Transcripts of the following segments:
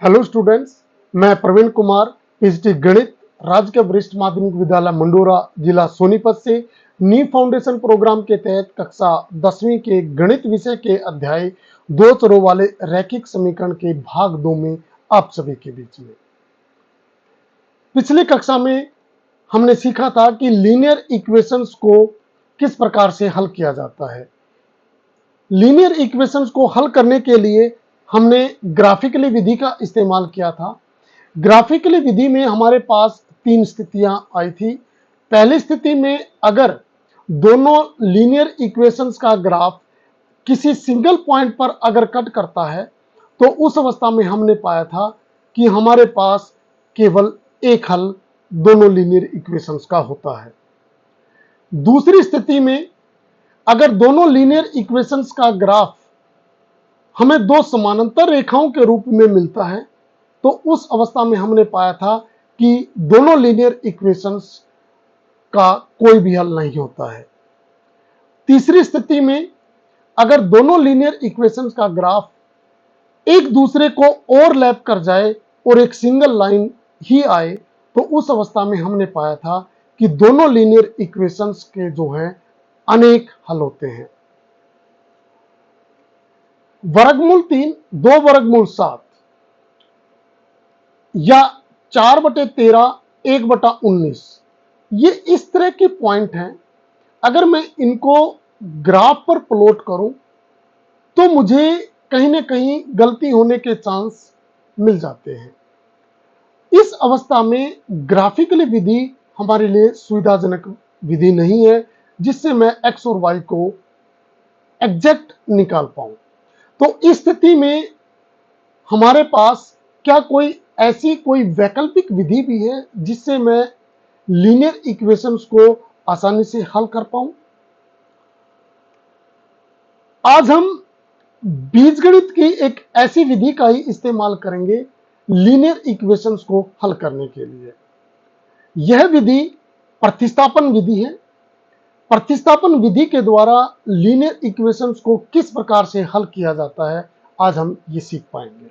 Hello students, मैं Praveen Kumar PhD गणित राजकीय वरिष्ठ माध्यमिक विद्यालय मंडोरा जिला सोनीपत से नी फाउंडेशन प्रोग्राम के तहत कक्षा 10वीं के गणित विषय के अध्याय दो चरों वाले रैखिक समीकरण के भाग 2 में आप सभी के बीच में। पिछली कक्षा में हमने सीखा था कि लीनियर इक्वेशंस को किस प्रकार से हल किया जाता है। लीनियर इक्वेशंस को हल करने के लिए हमने ग्राफिकली विधि का इस्तेमाल किया था। ग्राफिकली विधि में हमारे पास 3 स्थितियां आई थी। पहली स्थिति में अगर दोनों लीनियर इक्वेशंस का ग्राफ किसी सिंगल पॉइंट पर अगर कट करता है तो उस अवस्था में हमने पाया था कि हमारे पास केवल एक हल दोनों लीनियर इक्वेशंस का होता है। दूसरी स्थिति में अगर दोनों लीनियर इक्वेशंस का ग्राफ हमें दो समानांतर रेखाओं के रूप में मिलता है तो उस अवस्था में हमने पाया था कि दोनों लीनियर इक्वेशंस का कोई भी हल नहीं होता है। तीसरी स्थिति में अगर दोनों लीनियर इक्वेशंस का ग्राफ एक दूसरे को ओवरलैप कर जाए और एक सिंगल लाइन ही आए तो उस अवस्था में हमने पाया था कि दोनों लीनियर इक्वेशंस के जो है अनेक हल होते हैं। वर्गमूल 3, 2 वर्गमूल 7 या 4/13, 1/19 ये इस तरह के पॉइंट हैं। अगर मैं इनको ग्राफ पर प्लॉट करूं तो मुझे कहीं ना कहीं गलती होने के चांस मिल जाते हैं। इस अवस्था में ग्राफिकली विधि हमारे लिए सुविधाजनक विधि नहीं है जिससे मैं x और y को एग्जैक्ट निकाल पाऊं। तो इस स्थिति में हमारे पास क्या कोई वैकल्पिक विधि भी है जिससे मैं लीनियर इक्वेशंस को आसानी से हल कर पाऊं। आज हम बीजगणित की एक ऐसी विधि का ही इस्तेमाल करेंगे लीनियर इक्वेशंस को हल करने के लिए। यह विधि प्रतिस्थापन विधि है। प्रतिस्थापन विधि के द्वारा लीनियर इक्वेशंस को किस प्रकार से हल किया जाता है आज हम ये सीख पाएंगे।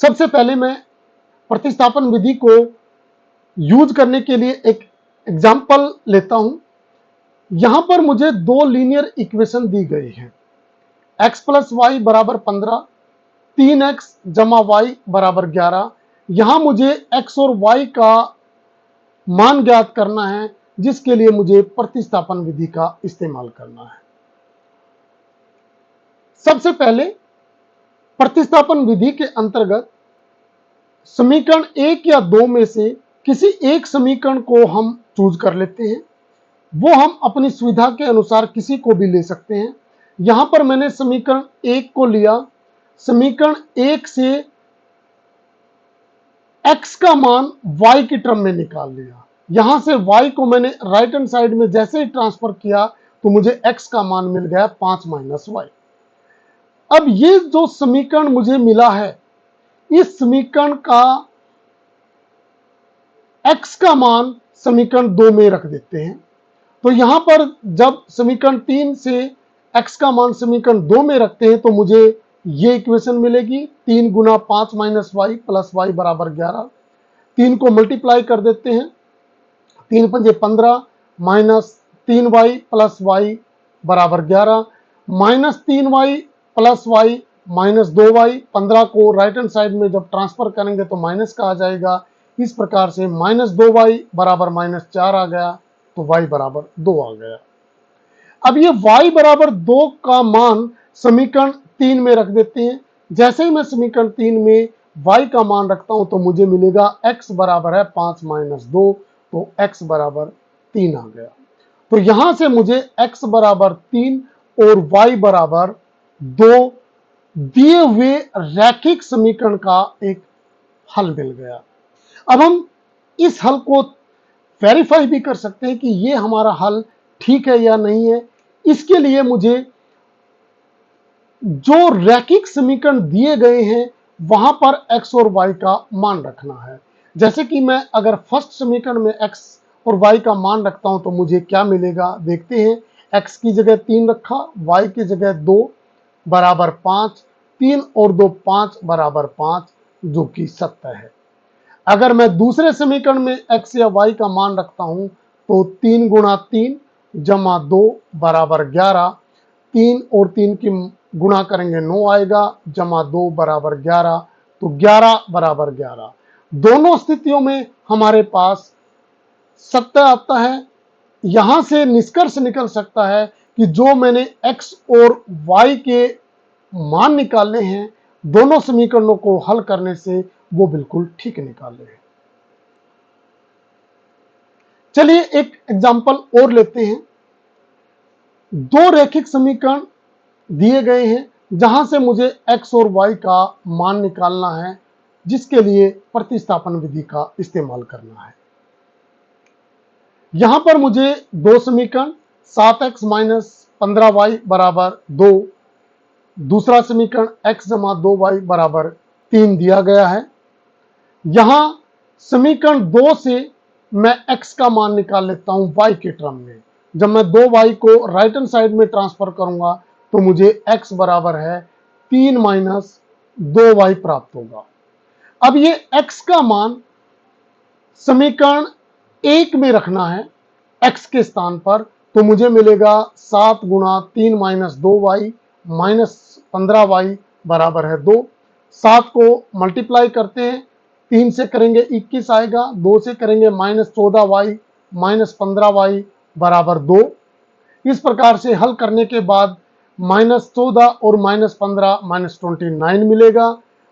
सबसे पहले मैं प्रतिस्थापन विधि को यूज करने के लिए एक एग्जाम्पल लेता हूं। यहां पर मुझे दो लीनियर इक्वेशन दी गई है। x प्लस वाई बराबर 15, 3x जमा वाई बराबर 11। यहां मुझे x और y का मान ज्ञात करना है जिसके लिए मुझे प्रतिस्थापन विधि का इस्तेमाल करना है। सबसे पहले प्रतिस्थापन विधि के अंतर्गत समीकरण 1 या 2 में से किसी एक समीकरण को हम चूज कर लेते हैं। वो हम अपनी सुविधा के अनुसार किसी को भी ले सकते हैं। यहां पर मैंने समीकरण 1 को लिया। समीकरण 1 से x का मान y की टर्म में निकाल लिया। यहां से y को मैंने राइट हैंड साइड में जैसे ही ट्रांसफर किया तो मुझे x का मान मिल गया 5 माइनस वाई। अब ये जो समीकरण मुझे मिला है इस समीकरण का x का मान समीकरण 2 में रख देते हैं। तो यहां पर जब समीकरण 3 से x का मान समीकरण 2 में रखते हैं तो मुझे ये इक्वेशन मिलेगी 3 गुना 5 माइनस वाई प्लस वाई बराबर 11। 3 को मल्टीप्लाई कर देते हैं, 3 पंजे 15 माइनस 3y प्लस वाई बराबर 11 minus 3y plus Y minus 2y। 15 को राइट हैंड साइड में जब ट्रांसफर करेंगे तो माइनस का आ जाएगा। इस प्रकार से माइनस 2y बराबर माइनस 4 आ गया तो y बराबर 2 आ गया। अब ये y बराबर 2 का मान समीकरण 3 में रख देते हैं। जैसे ही मैं समीकरण 3 में y का मान रखता हूं तो मुझे मिलेगा x बराबर है 5 माइनस 2 तो x बराबर 3 आ गया। तो यहां से मुझे x बराबर 3 और y बराबर 2 दिए हुए रैखिक समीकरण का एक हल मिल गया। अब हम इस हल को वेरीफाई भी कर सकते हैं कि ये हमारा हल ठीक है या नहीं है। इसके लिए मुझे जो रैखिक समीकरण दिए गए हैं वहां पर x और y का मान रखना है। जैसे कि मैं अगर फर्स्ट समीकरण में x और y का मान रखता हूं तो मुझे क्या मिलेगा देखते हैं। x की जगह 3 रखा, y की जगह 2 बराबर 5, 3 और 2 5 बराबर 5, जो कि सत्य है। अगर मैं दूसरे समीकरण में x या y का मान रखता हूं तो 3 गुणा 3 जमा 2 बराबर 11, 3 और 3 की गुणा करेंगे 9 आएगा, जमा 2 बराबर 11, तो 11 बराबर 11। दोनों स्थितियों में हमारे पास सत्य आता है। यहां से निष्कर्ष निकल सकता है कि जो मैंने x और y के मान निकाले हैं, दोनों समीकरणों को हल करने से वो बिल्कुल ठीक निकाले हैं। चलिए एक एग्जाम्पल और लेते हैं। दो रैखिक समीकरण दिए गए हैं जहां से मुझे x और y का मान निकालना है, जिसके लिए प्रतिस्थापन विधि का इस्तेमाल करना है। यहां पर मुझे दो समीकरण 7x माइनस 15y बराबर 2, दूसरा समीकरण x जमा 2y बराबर 3 दिया गया है। यहां समीकरण 2 से मैं x का मान निकाल लेता हूं y के टर्म में। जब मैं 2y को राइट हैंड साइड में ट्रांसफर करूंगा तो मुझे x बराबर है 3 माइनस 2y प्राप्त होगा। अब ये x का मान समीकरण 1 में रखना है x के स्थान पर, तो मुझे मिलेगा 7 गुणा 3 माइनस 2y माइनस 15y बराबर है 2। 7 को मल्टीप्लाई करते हैं, 3 से करेंगे 21 आएगा, 2 से करेंगे माइनस 14y माइनस 15y बराबर 2। इस प्रकार से हल करने के बाद माइनस 14 और माइनस 15 माइनस 29 मिलेगा,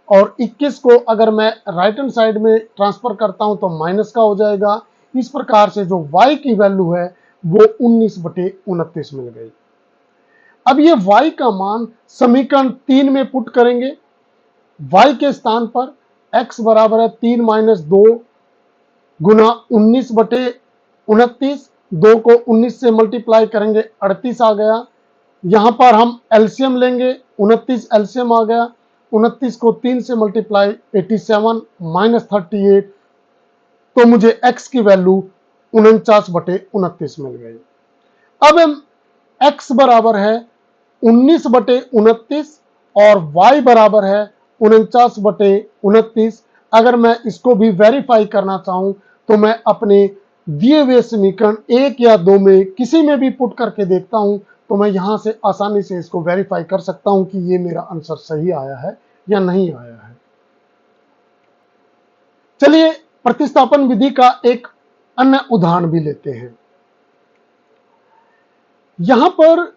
और 21 को अगर मैं राइट हैंड साइड में ट्रांसफर करता हूं तो माइनस का हो जाएगा। इस प्रकार से जो y की वैल्यू है वो 19/29 मिल गई। अब ये y का मान समीकरण 3 में पुट करेंगे। y के स्थान पर x बराबर है 3 माइनस 2 गुना 19/29, 2 को 19 से मल्टीप्लाई करेंगे 38 आ गया। यहां पर हम एलसीएम लेंगे, 29 एलसीएम आ गया, 29 को 3 से मल्टीप्लाई 87 माइनस 38, तो मुझे x की वैल्यू 49/29 मिल गई। अब हम x बराबर है 19/29 और y बराबर है 49/29। अगर मैं इसको भी वेरीफाई करना चाहूं तो मैं अपने दिए हुए समीकरण 1 या 2 में किसी में भी पुट करके देखता हूं, तो मैं यहां से आसानी से इसको वेरीफाई कर सकता हूं कि ये मेरा आंसर सही आया है या नहीं आया है। चलिए प्रतिस्थापन विधि का एक अन्य उदाहरण भी लेते हैं। यहां पर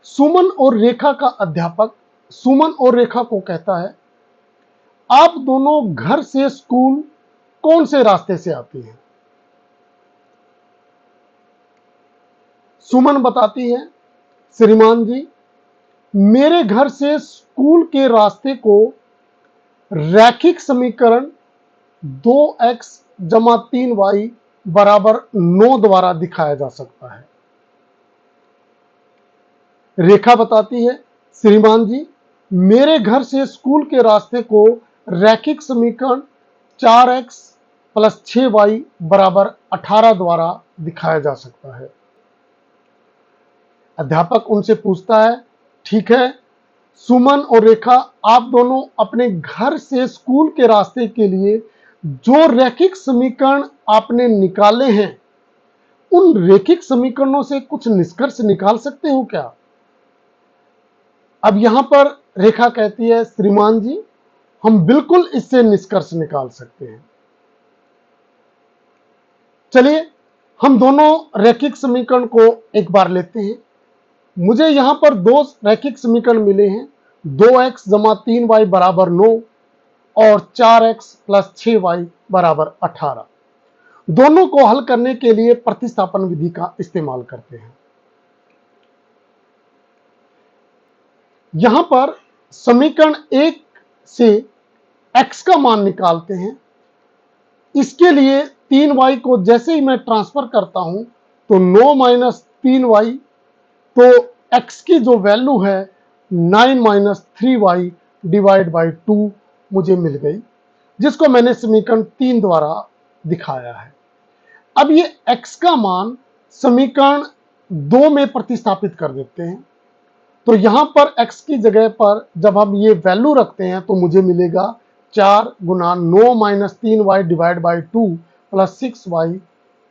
सुमन और रेखा का अध्यापक सुमन और रेखा को कहता है, आप दोनों घर से स्कूल कौन से रास्ते से आती हैं? सुमन बताती है, श्रीमान जी, मेरे घर से स्कूल के रास्ते को रैखिक समीकरण 2x जमा 3y बराबर 9 द्वारा दिखाया जा सकता है। रेखा बताती है, श्रीमान जी, मेरे घर से स्कूल के रास्ते को रैखिक समीकरण 4x प्लस 6y बराबर 18 द्वारा दिखाया जा सकता है। अध्यापक उनसे पूछता है, ठीक है सुमन और रेखा, आप दोनों अपने घर से स्कूल के रास्ते के लिए जो रैखिक समीकरण आपने निकाले हैं, उन रैखिक समीकरणों से कुछ निष्कर्ष निकाल सकते हो क्या? अब यहां पर रेखा कहती है, श्रीमान जी, हम बिल्कुल इससे निष्कर्ष निकाल सकते हैं। चलिए हम दोनों रैखिक समीकरण को एक बार लेते हैं। मुझे यहां पर दो रैखिक समीकरण मिले हैं, 2x जमा 3y बराबर 9 और 4x प्लस 6y बराबर 18। दोनों को हल करने के लिए प्रतिस्थापन विधि का इस्तेमाल करते हैं। यहां पर समीकरण 1 से x का मान निकालते हैं। इसके लिए 3y को जैसे ही मैं ट्रांसफर करता हूं तो 9 माइनस 3y, तो x की जो वैल्यू है 9 माइनस 3y डिवाइड बाई 2 मुझे मिल गई, जिसको मैंने समीकरण 3 द्वारा दिखाया है। अब ये x का मान समीकरण 2 में प्रतिस्थापित कर देते हैं, तो यहां पर x की जगह पर जब हम ये वैल्यू रखते हैं तो मुझे मिलेगा 4 गुना 9 minus 3y divide by 2 plus 6y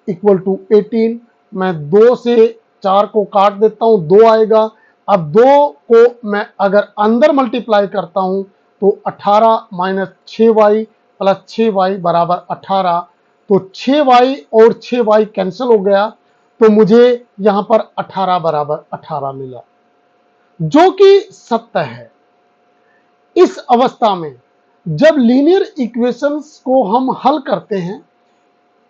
equal to 18। मैं 2 से 4 को काट देता हूं, 2 आएगा। अब 2 को मैं अगर अंदर मल्टीप्लाई करता हूं तो 18 माइनस 6y प्लस 6y बराबर 18। तो 6y और 6y कैंसिल हो गया, तो मुझे यहां पर 18 बराबर 18 मिला, जो कि सत्य है। इस अवस्था में जब लीनियर इक्वेशंस को हम हल करते हैं,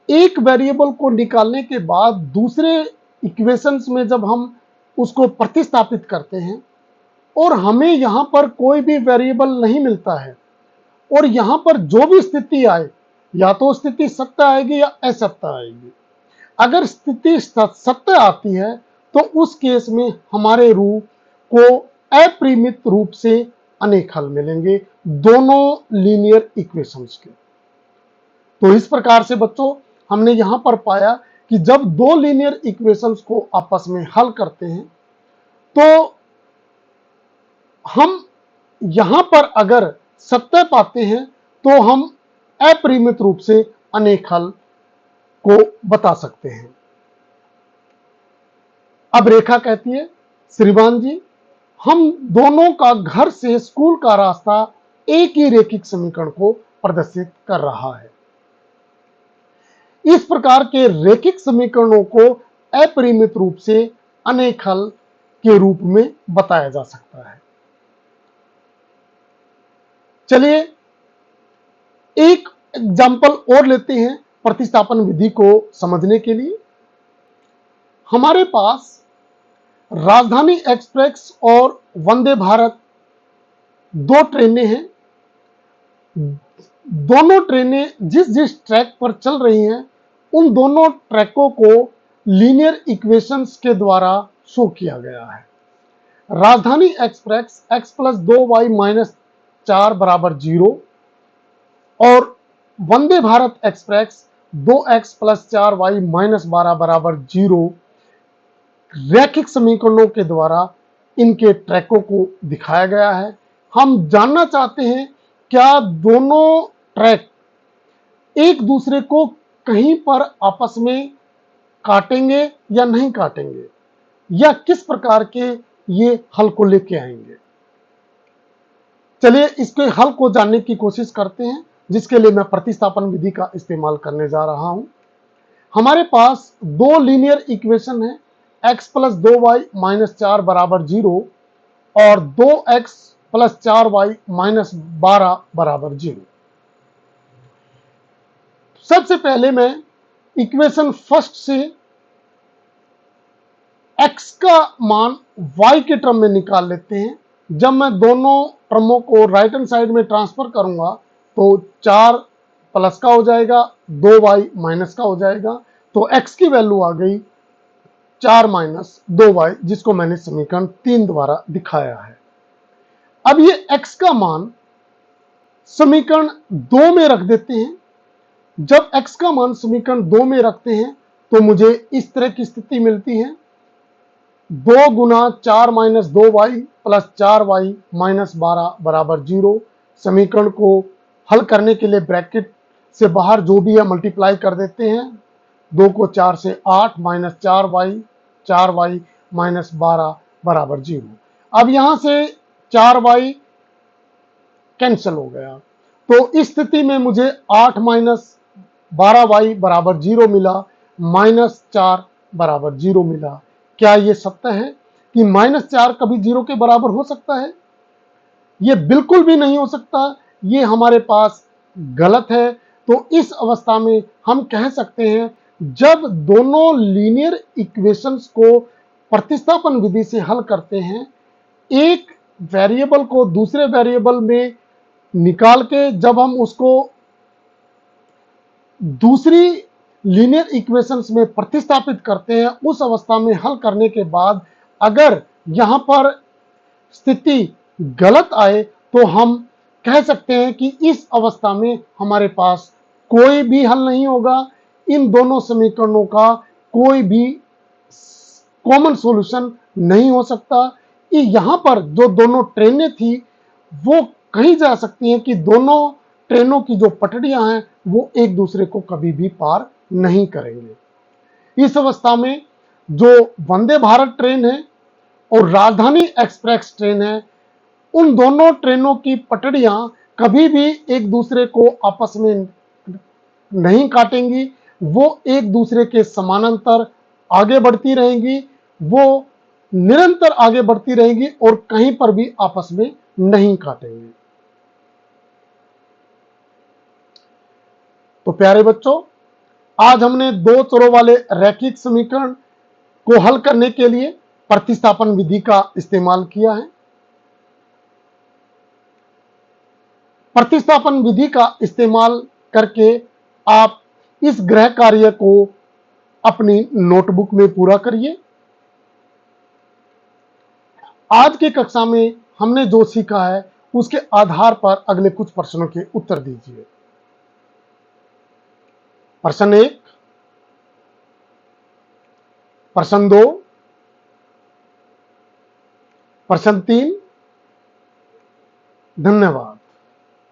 एक वेरिएबल को निकालने के बाद दूसरे इक्वेशंस में जब हम उसको प्रतिस्थापित करते हैं और हमें यहां पर कोई भी वेरिएबल नहीं मिलता है, और यहां पर जो भी स्थिति आए, या तो स्थिति सत्य आएगी या असत्य आएगी। अगर स्थिति सत्य आती है तो उस केस में हमारे रूप को अपरिमित रूप से अनेक हल मिलेंगे दोनों लीनियर इक्वेशंस के। तो इस प्रकार से बच्चों हमने यहां पर पाया कि जब दो लीनियर इक्वेशंस को आपस में हल करते हैं तो हम यहां पर अगर सत्य पाते हैं तो हम अपरिमित रूप से अनेक हल को बता सकते हैं। अब रेखा कहती है, श्रीमान जी, हम दोनों का घर से स्कूल का रास्ता एक ही रेखिक समीकरण को प्रदर्शित कर रहा है। इस प्रकार के रेखिक समीकरणों को अपरिमित रूप से अनेक हल के रूप में बताया जा सकता है। चलिए एक एग्जाम्पल और लेते हैं प्रतिस्थापन विधि को समझने के लिए। हमारे पास राजधानी एक्सप्रेस और वंदे भारत दो ट्रेनें हैं। दोनों ट्रेनें जिस जिस ट्रैक पर चल रही हैं, उन दोनों ट्रैकों को लीनियर इक्वेशंस के द्वारा शो किया गया है। राजधानी express x plus 2y minus 4 बराबर 0 और Vande Bharat express 2x plus 4y minus 12 बराबर 0 रैखिक समीकरणों के द्वारा इनके ट्रैकों को दिखाया गया है। हम जानना चाहते हैं क्या दोनों ट्रैक एक दूसरे को कहीं पर आपस में काटेंगे या नहीं काटेंगे, या किस प्रकार के ये हल को लेके आएंगे। चलिए इसके हल को जानने की कोशिश करते हैं, जिसके लिए मैं प्रतिस्थापन विधि का इस्तेमाल करने जा रहा हूं। हमारे पास दो लीनियर इक्वेशन है, x प्लस 2y माइनस 4 बराबर 0 और 2x प्लस 4y माइनस 12 बराबर 0। सबसे पहले मैं इक्वेशन फर्स्ट से x का मान y के टर्म में निकाल लेते हैं। जब मैं दोनों टर्मों को राइट हैंड साइड में ट्रांसफर करूंगा तो 4 प्लस का हो जाएगा, 2y माइनस का हो जाएगा। तो x की वैल्यू आ गई 4 माइनस 2y, जिसको मैंने समीकरण 3 द्वारा दिखाया है। अब ये x का मान समीकरण 2 में रख देते हैं। जब x का मान समीकरण 2 में रखते हैं तो मुझे इस तरह की स्थिति मिलती है, 2 गुना 4 minus 2y plus 4y minus 12 बराबर 0। समीकरण को हल करने के लिए ब्रैकेट से बाहर जो भी है मल्टीप्लाई कर देते हैं। 2 को 4 से 8 माइनस 4y माइनस 12 बराबर 0। अब यहां से 4y कैंसिल हो गया, तो इस स्थिति में मुझे 8 माइनस 12y बराबर 0 मिला, माइनस 4 बराबर 0 मिला। क्या यह सत्य है कि माइनस 4 कभी 0 के बराबर हो सकता है? यह बिल्कुल भी नहीं हो सकता, यह हमारे पास गलत है। तो इस अवस्था में हम कह सकते हैं जब दोनों लीनियर इक्वेशंस को प्रतिस्थापन विधि से हल करते हैं, एक वेरिएबल को दूसरे वेरिएबल में निकाल के जब हम उसको दूसरी लीनियर इक्वेशंस में प्रतिस्थापित करते हैं, उस अवस्था में हल करने के बाद अगर यहां पर स्थिति गलत आए तो हम कह सकते हैं कि इस अवस्था में हमारे पास कोई भी हल नहीं होगा। इन दोनों समीकरणों का कोई भी कॉमन सॉल्यूशन नहीं हो सकता। यहां पर जो दोनों ट्रेनें थी वो कही जा सकती हैं कि दोनों ट्रेनों की जो पटरियां हैं वो एक दूसरे को कभी भी पार नहीं करेंगे। इस अवस्था में जो वंदे भारत ट्रेन है और राजधानी एक्सप्रेस ट्रेन है, उन दोनों ट्रेनों की पटरियां कभी भी एक दूसरे को आपस में नहीं काटेंगी। वो एक दूसरे के समानांतर आगे बढ़ती रहेंगी, वो निरंतर आगे बढ़ती रहेंगी और कहीं पर भी आपस में नहीं काटेंगे। तो प्यारे बच्चों, आज हमने दो चरों वाले रैखिक समीकरण को हल करने के लिए प्रतिस्थापन विधि का इस्तेमाल किया है। प्रतिस्थापन विधि का इस्तेमाल करके आप इस गृह कार्य को अपनी नोटबुक में पूरा करिए। आज की कक्षा में हमने जो सीखा है उसके आधार पर अगले कुछ प्रश्नों के उत्तर दीजिए। प्रश्न 1, प्रश्न 2, प्रश्न 3। धन्यवाद।